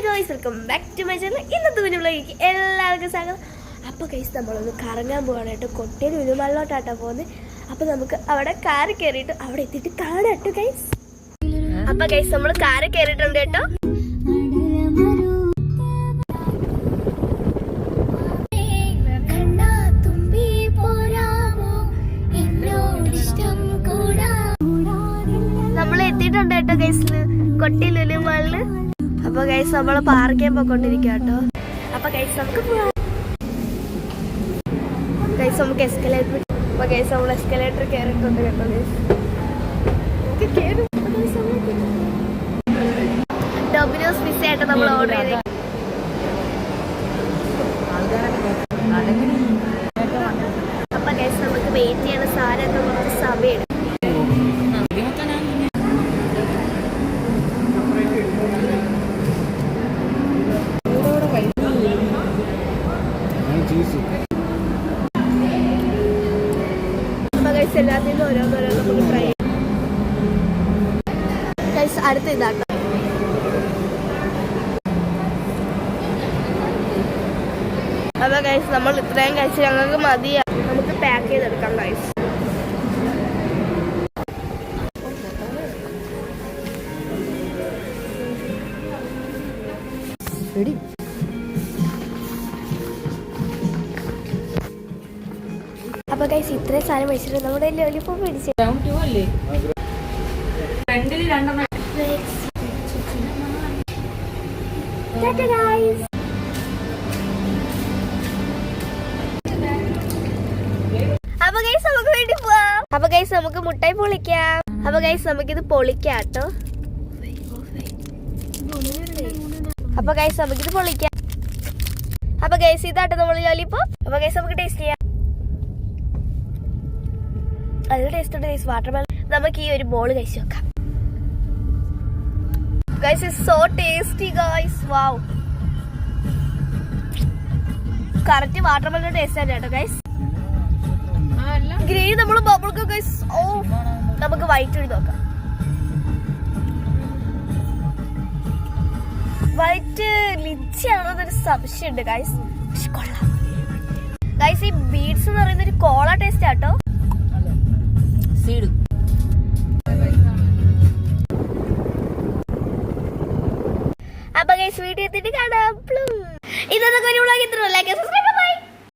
Guys, welcome back to my channel. ഇന്നത്തെ കുഞ്ഞുപിള്ളേക്ക് എല്ലാവർക്കും സ്വാഗതം. അപ്പോൾ ഗൈസ്, നമ്മളൊന്ന് കറങ്ങാൻ പോകാനായിട്ട് കൊട്ടയിൽ ഉലുമള്ളോട്ടാട്ടോ പോകുന്നത്. അപ്പോൾ നമുക്ക് അവിടെ കാറ് കയറിയിട്ട് അവിടെ എത്തിയിട്ട് കാണാം കേട്ടോ ഗൈസ്. അപ്പോൾ ഗൈസ്, നമ്മൾ കാറ് കയറിയിട്ടുണ്ട് കേട്ടോ. നമ്മൾ എത്തിയിട്ടുണ്ട് കേട്ടോ ഗൈസ് കൊട്ടയിൽ ഉലുമള്ള്. അപ്പൊ ഗൈസ്, നമ്മള് പാർക്കിൽ പോയിക്കൊണ്ടിരിക്കുക കേട്ടോ. അപ്പൊ ഗൈസ്, നമുക്ക് പോവാം. ഗൈസ്, നമുക്ക് എസ്കലേറ്റർ. അപ്പൊ ഗൈസ്, നമ്മൾ എസ്കലേറ്റർ കയറിയിട്ടുണ്ട് കേട്ടോ ഗൈസ്. ഡൊമിനോസ് പിസ്സ ആയിട്ട് നമ്മൾ ഓർഡർ ചെയ്ത്. അപ്പൊ ഗൈസ്, നമുക്ക് വെയിറ്റ് ചെയ്യണ സാധനം കുറച്ച് സമയം. എല്ലാത്തിനും ഓരോന്നോരോന്ന് നമുക്ക് ട്രൈ ചെയ്യാം. അടുത്ത ഇതാക്കാം. അപ്പൊ ഗൈസ്, നമ്മൾ ഇത്രയും കഴിച്ച് ഞങ്ങൾക്ക് മതിയാ. നമുക്ക് പാക്ക് ചെയ്തെടുക്കാം ഗൈസ്. അപ്പൊ ഗൈസ്, ഇത്രയും സാധനം മേടിച്ചിട്ട് നമ്മുടെ ലോലിപോപ്പ് മേടിച്ചു. അപ്പൊ ഗൈസ്, നമുക്ക് വേണ്ടി പോവാം. അപ്പൊ ഗൈസ്, നമുക്ക് മുട്ടായി പൊളിക്കാം. അപ്പൊ ഗൈസ്, നമുക്കിത് പൊളിക്കാം കേട്ടോ. അപ്പൊ ഗൈസ്, നമുക്കിത് പൊളിക്കാം. അപ്പൊ ഗൈസ്, ഇതാട്ടോ നമ്മൾ ലോലിപോപ്പ്. അപ്പൊ ഗൈസ്, നമുക്ക് ടേസ്റ്റ് ചെയ്യാം. നല്ല ടേസ്റ്റ് ഉണ്ട് ഗൈസ്. വാട്ടർമെലൺ. നമുക്ക് ഈ ഒരു ബോൾ കഴിച്ചു നോക്കാം guys. It's so tasty guys. Wow, correct watermelon taste ആണ് കേട്ടോ ഗൈസ്. ഗ്രീൻ നമ്മൾ ബബിൾഗം ഗൈസ്. ഓ, നമുക്ക് വൈറ്റ് എഴുതി നോക്കാം. വൈറ്റ് ലിച്ചിയാണോ എന്നൊരു സംശയമുണ്ട് ഗൈസ്. പക്ഷെ കൊള്ളാം ഗൈസ്. ഈ ബീഡ്സ് എന്ന് പറയുന്ന ഒരു കോള ടേസ്റ്റ് ആട്ടോ. അപ്പൊ ഗൈസ്, വീട്ടിൽ എത്തിയിട്ട് കാണാം. ഇന്നത്തെ